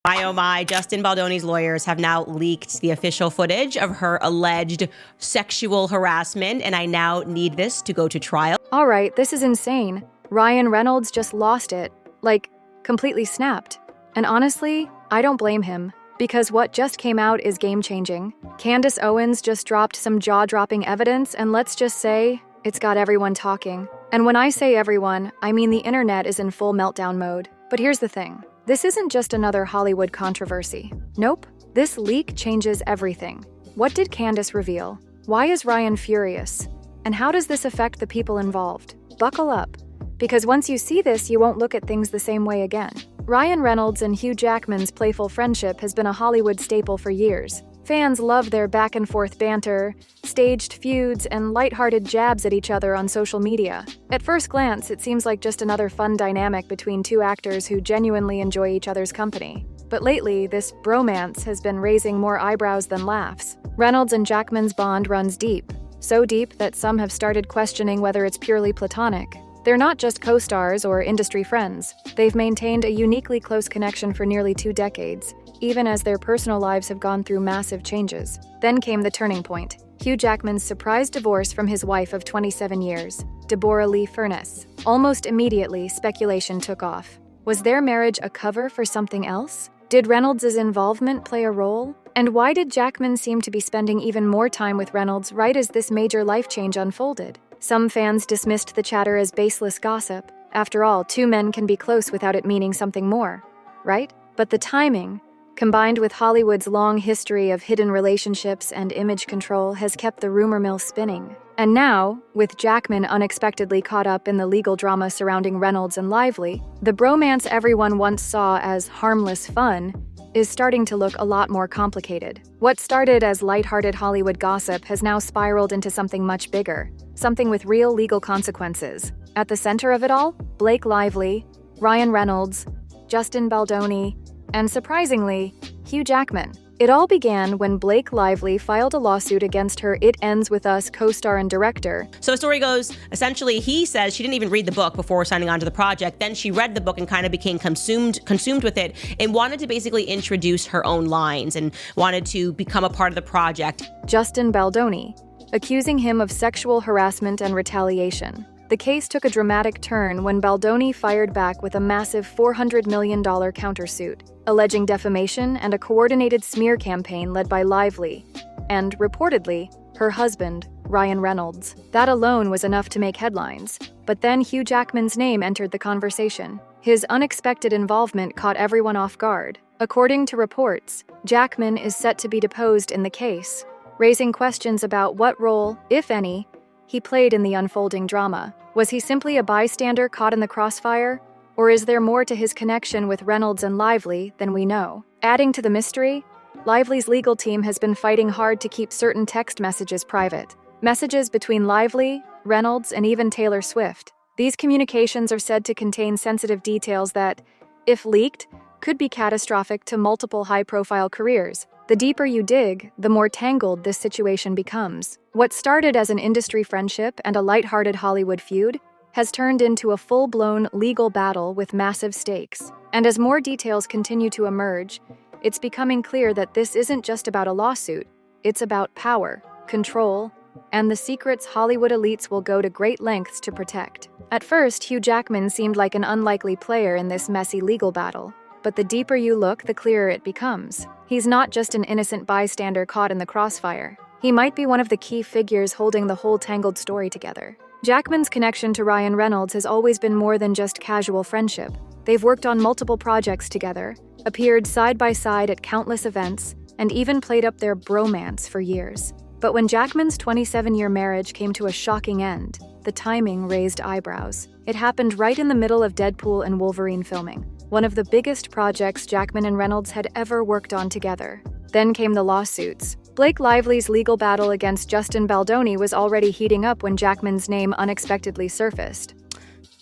My oh my, Justin Baldoni's lawyers have now leaked the official footage of her alleged sexual harassment, and I now need this to go to trial. All right, this is insane. Ryan Reynolds just lost it. Like, completely snapped. And honestly, I don't blame him, because what just came out is game-changing. Candace Owens just dropped some jaw-dropping evidence, and let's just say, it's got everyone talking. And when I say everyone, I mean the internet is in full meltdown mode. But here's the thing. This isn't just another Hollywood controversy. Nope. This leak changes everything. What did Candace reveal? Why is Ryan furious? And how does this affect the people involved? Buckle up, because once you see this, you won't look at things the same way again. Ryan Reynolds and Hugh Jackman's playful friendship has been a Hollywood staple for years. Fans love their back-and-forth banter, staged feuds, and lighthearted jabs at each other on social media. At first glance, it seems like just another fun dynamic between two actors who genuinely enjoy each other's company. But lately, this bromance has been raising more eyebrows than laughs. Reynolds and Jackman's bond runs deep, so deep that some have started questioning whether it's purely platonic. They're not just co-stars or industry friends. They've maintained a uniquely close connection for nearly 2 decades, even as their personal lives have gone through massive changes. Then came the turning point. Hugh Jackman's surprise divorce from his wife of 27 years, Deborah Lee Furness. Almost immediately, speculation took off. Was their marriage a cover for something else? Did Reynolds' involvement play a role? And why did Jackman seem to be spending even more time with Reynolds right as this major life change unfolded? Some fans dismissed the chatter as baseless gossip. After all, 2 men can be close without it meaning something more, right? But the timing, combined with Hollywood's long history of hidden relationships and image control, has kept the rumor mill spinning. And now, with Jackman unexpectedly caught up in the legal drama surrounding Reynolds and Lively, the bromance everyone once saw as harmless fun is starting to look a lot more complicated. What started as lighthearted Hollywood gossip has now spiraled into something much bigger, something with real legal consequences. At the center of it all, Blake Lively, Ryan Reynolds, Justin Baldoni, and surprisingly, Hugh Jackman. It all began when Blake Lively filed a lawsuit against her It Ends With Us co-star and director. So the story goes, essentially, he says she didn't even read the book before signing on to the project. Then she read the book and kind of became consumed with it and wanted to basically introduce her own lines and wanted to become a part of the project. Justin Baldoni, accusing him of sexual harassment and retaliation. The case took a dramatic turn when Baldoni fired back with a massive $400 million countersuit, alleging defamation and a coordinated smear campaign led by Lively and, reportedly, her husband, Ryan Reynolds. That alone was enough to make headlines. But then Hugh Jackman's name entered the conversation. His unexpected involvement caught everyone off guard. According to reports, Jackman is set to be deposed in the case, raising questions about what role, if any, he played in the unfolding drama. Was he simply a bystander caught in the crossfire? Or is there more to his connection with Reynolds and Lively than we know? Adding to the mystery, Lively's legal team has been fighting hard to keep certain text messages private. Messages between Lively, Reynolds, and even Taylor Swift. These communications are said to contain sensitive details that, if leaked, could be catastrophic to multiple high-profile careers. The deeper you dig, the more tangled this situation becomes. What started as an industry friendship and a lighthearted Hollywood feud has turned into a full-blown legal battle with massive stakes. And as more details continue to emerge, it's becoming clear that this isn't just about a lawsuit. It's about power, control, and the secrets Hollywood elites will go to great lengths to protect. At first, Hugh Jackman seemed like an unlikely player in this messy legal battle. But the deeper you look, the clearer it becomes. He's not just an innocent bystander caught in the crossfire. He might be one of the key figures holding the whole tangled story together. Jackman's connection to Ryan Reynolds has always been more than just casual friendship. They've worked on multiple projects together, appeared side by side at countless events, and even played up their bromance for years. But when Jackman's 27-year marriage came to a shocking end, the timing raised eyebrows. It happened right in the middle of Deadpool and Wolverine filming, one of the biggest projects Jackman and Reynolds had ever worked on together. Then came the lawsuits. Blake Lively's legal battle against Justin Baldoni was already heating up when Jackman's name unexpectedly surfaced.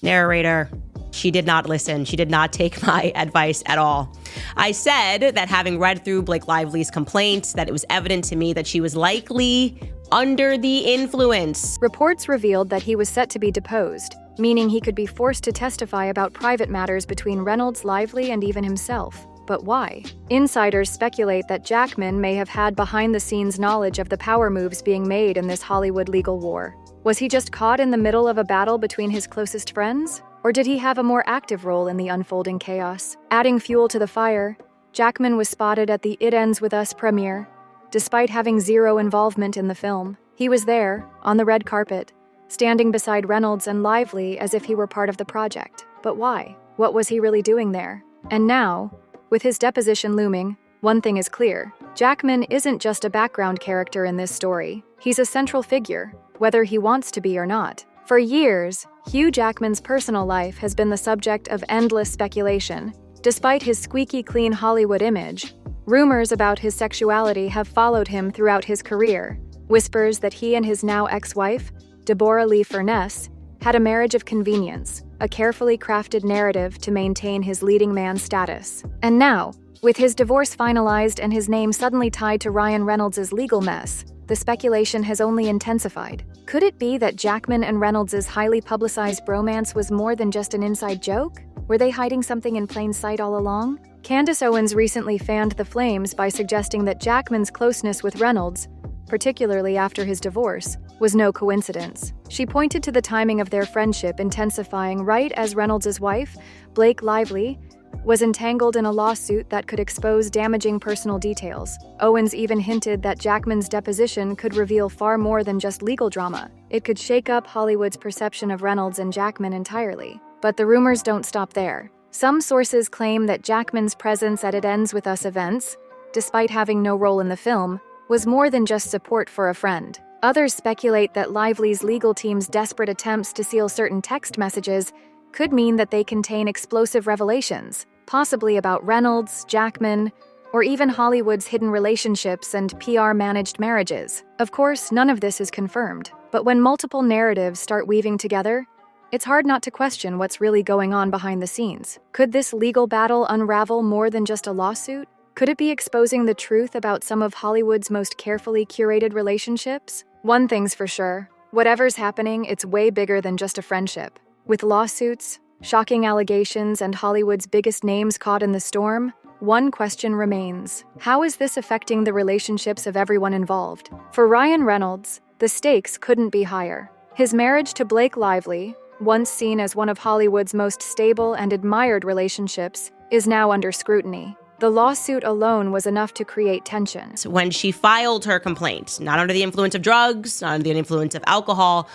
Narrator, she did not listen. She did not take my advice at all. I said that having read through Blake Lively's complaints, that it was evident to me that she was likely under the influence. Reports revealed that he was set to be deposed, meaning he could be forced to testify about private matters between Reynolds, Lively, and even himself. But why? Insiders speculate that Jackman may have had behind-the-scenes knowledge of the power moves being made in this Hollywood legal war. Was he just caught in the middle of a battle between his closest friends? Or did he have a more active role in the unfolding chaos? Adding fuel to the fire, Jackman was spotted at the It Ends With Us premiere. Despite having zero involvement in the film, he was there, on the red carpet, standing beside Reynolds and Lively as if he were part of the project. But why? What was he really doing there? And now, with his deposition looming, one thing is clear. Jackman isn't just a background character in this story. He's a central figure, whether he wants to be or not. For years, Hugh Jackman's personal life has been the subject of endless speculation. Despite his squeaky clean Hollywood image, rumors about his sexuality have followed him throughout his career. Whispers that he and his now ex-wife, Deborah Lee Furness, had a marriage of convenience, a carefully crafted narrative to maintain his leading man status. And now, with his divorce finalized and his name suddenly tied to Ryan Reynolds' legal mess, the speculation has only intensified. Could it be that Jackman and Reynolds' highly publicized bromance was more than just an inside joke? Were they hiding something in plain sight all along? Candace Owens recently fanned the flames by suggesting that Jackman's closeness with Reynolds, particularly after his divorce, was no coincidence. She pointed to the timing of their friendship intensifying right as Reynolds' wife, Blake Lively, was entangled in a lawsuit that could expose damaging personal details. Owens even hinted that Jackman's deposition could reveal far more than just legal drama. It could shake up Hollywood's perception of Reynolds and Jackman entirely. But the rumors don't stop there. Some sources claim that Jackman's presence at It Ends With Us events, despite having no role in the film, was more than just support for a friend. Others speculate that Lively's legal team's desperate attempts to seal certain text messages could mean that they contain explosive revelations, possibly about Reynolds, Jackman, or even Hollywood's hidden relationships and PR-managed marriages. Of course, none of this is confirmed, but when multiple narratives start weaving together, it's hard not to question what's really going on behind the scenes. Could this legal battle unravel more than just a lawsuit? Could it be exposing the truth about some of Hollywood's most carefully curated relationships? One thing's for sure, whatever's happening, it's way bigger than just a friendship. With lawsuits, shocking allegations, and Hollywood's biggest names caught in the storm, one question remains. How is this affecting the relationships of everyone involved? For Ryan Reynolds, the stakes couldn't be higher. His marriage to Blake Lively, once seen as one of Hollywood's most stable and admired relationships, is now under scrutiny. The lawsuit alone was enough to create tension. When she filed her complaint, not under the influence of drugs, not under the influence of alcohol,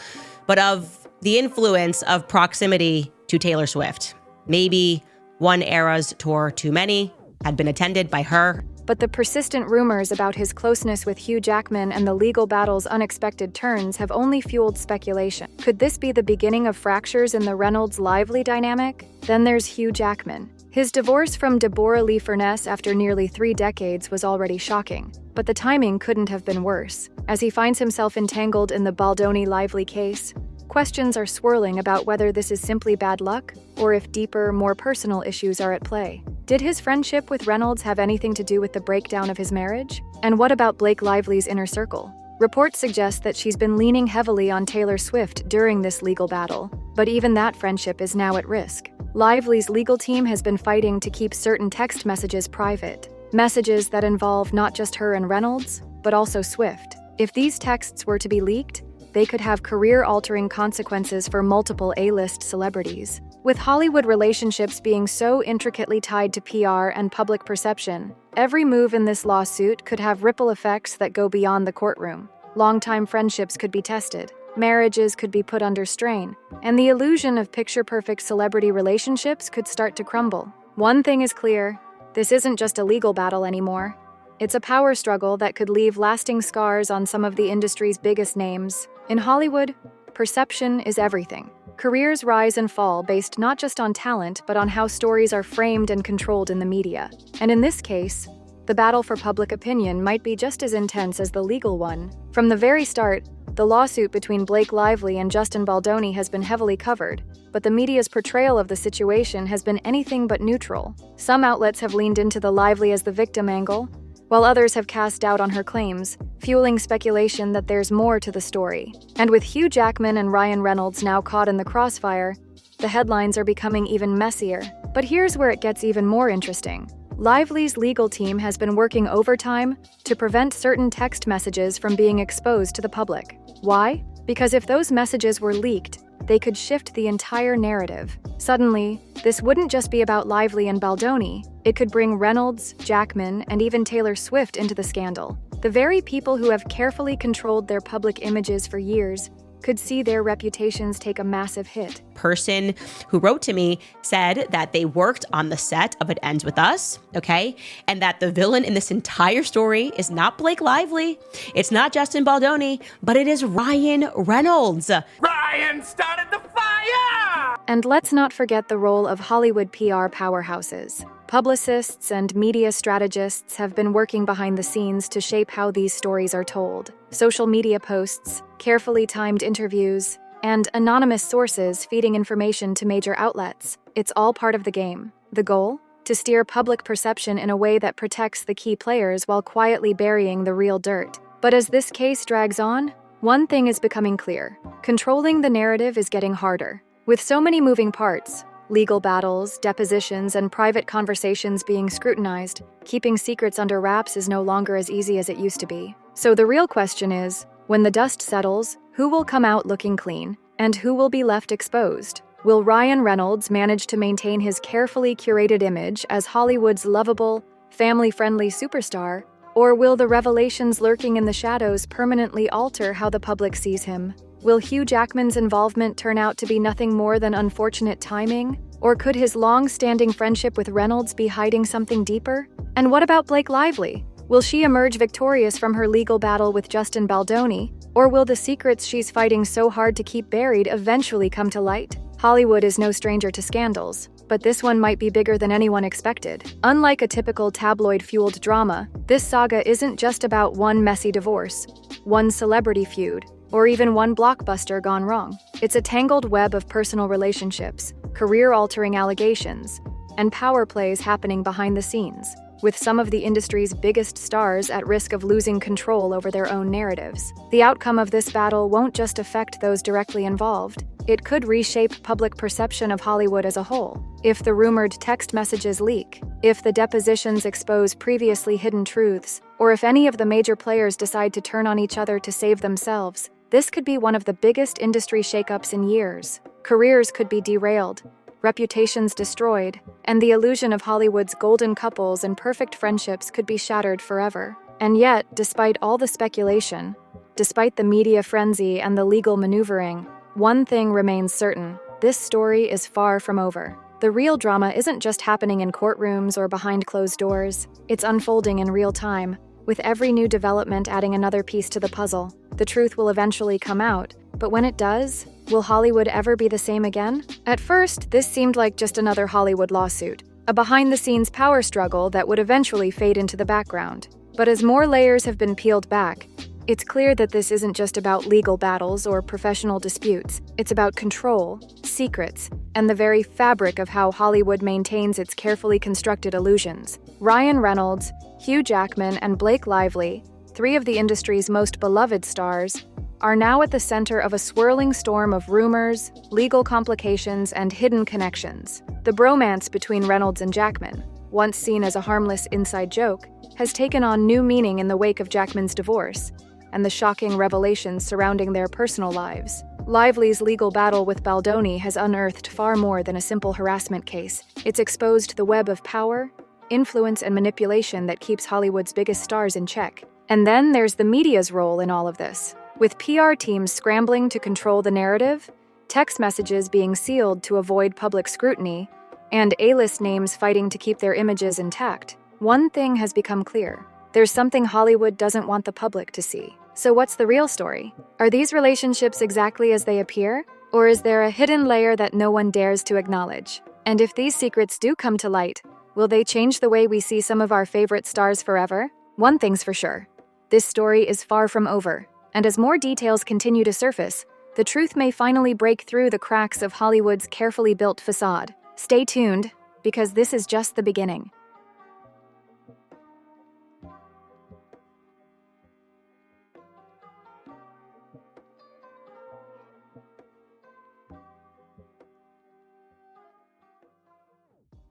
but of the influence of proximity to Taylor Swift. Maybe one era's tour too many had been attended by her. But the persistent rumors about his closeness with Hugh Jackman and the legal battle's unexpected turns have only fueled speculation. Could this be the beginning of fractures in the Reynolds-Lively dynamic? Then there's Hugh Jackman. His divorce from Deborah Lee Furness after nearly 3 decades was already shocking, but the timing couldn't have been worse. As he finds himself entangled in the Baldoni-Lively case, questions are swirling about whether this is simply bad luck or if deeper, more personal issues are at play. Did his friendship with Reynolds have anything to do with the breakdown of his marriage? And what about Blake Lively's inner circle? Reports suggest that she's been leaning heavily on Taylor Swift during this legal battle, but even that friendship is now at risk. Lively's legal team has been fighting to keep certain text messages private, messages that involve not just her and Reynolds, but also Swift. If these texts were to be leaked, they could have career-altering consequences for multiple A-list celebrities. With Hollywood relationships being so intricately tied to PR and public perception, every move in this lawsuit could have ripple effects that go beyond the courtroom. Longtime friendships could be tested, marriages could be put under strain, and the illusion of picture-perfect celebrity relationships could start to crumble. One thing is clear, this isn't just a legal battle anymore. It's a power struggle that could leave lasting scars on some of the industry's biggest names. In Hollywood, perception is everything. Careers rise and fall based not just on talent, but on how stories are framed and controlled in the media. And in this case, the battle for public opinion might be just as intense as the legal one. From the very start, the lawsuit between Blake Lively and Justin Baldoni has been heavily covered, but the media's portrayal of the situation has been anything but neutral. Some outlets have leaned into the Lively as the victim angle, while others have cast doubt on her claims, fueling speculation that there's more to the story. And with Hugh Jackman and Ryan Reynolds now caught in the crossfire, the headlines are becoming even messier. But here's where it gets even more interesting. Lively's legal team has been working overtime to prevent certain text messages from being exposed to the public. Why? Because if those messages were leaked, they could shift the entire narrative. Suddenly, this wouldn't just be about Lively and Baldoni. It could bring Reynolds, Jackman, and even Taylor Swift into the scandal. The very people who have carefully controlled their public images for years could see their reputations take a massive hit. Person who wrote to me said that they worked on the set of It Ends With Us, okay? And that the villain in this entire story is not Blake Lively, it's not Justin Baldoni, but it is Ryan Reynolds. Ryan started the fire! And let's not forget the role of Hollywood PR powerhouses. Publicists and media strategists have been working behind the scenes to shape how these stories are told. Social media posts, carefully timed interviews, and anonymous sources feeding information to major outlets. It's all part of the game. The goal? To steer public perception in a way that protects the key players while quietly burying the real dirt. But as this case drags on, one thing is becoming clear. Controlling the narrative is getting harder. With so many moving parts, legal battles, depositions, and private conversations being scrutinized, keeping secrets under wraps is no longer as easy as it used to be. So the real question is, when the dust settles, who will come out looking clean, and who will be left exposed? Will Ryan Reynolds manage to maintain his carefully curated image as Hollywood's lovable, family-friendly superstar, or will the revelations lurking in the shadows permanently alter how the public sees him? Will Hugh Jackman's involvement turn out to be nothing more than unfortunate timing? Or could his long-standing friendship with Reynolds be hiding something deeper? And what about Blake Lively? Will she emerge victorious from her legal battle with Justin Baldoni? Or will the secrets she's fighting so hard to keep buried eventually come to light? Hollywood is no stranger to scandals, but this one might be bigger than anyone expected. Unlike a typical tabloid-fueled drama, this saga isn't just about one messy divorce, one celebrity feud, or even one blockbuster gone wrong. It's a tangled web of personal relationships, career-altering allegations, and power plays happening behind the scenes, with some of the industry's biggest stars at risk of losing control over their own narratives. The outcome of this battle won't just affect those directly involved. It could reshape public perception of Hollywood as a whole. If the rumored text messages leak, if the depositions expose previously hidden truths, or if any of the major players decide to turn on each other to save themselves, this could be one of the biggest industry shakeups in years. Careers could be derailed, reputations destroyed, and the illusion of Hollywood's golden couples and perfect friendships could be shattered forever. And yet, despite all the speculation, despite the media frenzy and the legal maneuvering, one thing remains certain: this story is far from over. The real drama isn't just happening in courtrooms or behind closed doors. It's unfolding in real time, with every new development adding another piece to the puzzle. The truth will eventually come out, but when it does, will Hollywood ever be the same again? At first, this seemed like just another Hollywood lawsuit, a behind-the-scenes power struggle that would eventually fade into the background. But as more layers have been peeled back, it's clear that this isn't just about legal battles or professional disputes. It's about control, secrets, and the very fabric of how Hollywood maintains its carefully constructed illusions. Ryan Reynolds, Hugh Jackman, and Blake Lively, three of the industry's most beloved stars, are now at the center of a swirling storm of rumors, legal complications, and hidden connections. The bromance between Reynolds and Jackman, once seen as a harmless inside joke, has taken on new meaning in the wake of Jackman's divorce and the shocking revelations surrounding their personal lives. Lively's legal battle with Baldoni has unearthed far more than a simple harassment case. It's exposed the web of power, influence, and manipulation that keeps Hollywood's biggest stars in check. And then there's the media's role in all of this. With PR teams scrambling to control the narrative, text messages being sealed to avoid public scrutiny, and A-list names fighting to keep their images intact, one thing has become clear. There's something Hollywood doesn't want the public to see. So what's the real story? Are these relationships exactly as they appear? Or is there a hidden layer that no one dares to acknowledge? And if these secrets do come to light, will they change the way we see some of our favorite stars forever? One thing's for sure. This story is far from over. And as more details continue to surface, the truth may finally break through the cracks of Hollywood's carefully built facade. Stay tuned, because this is just the beginning.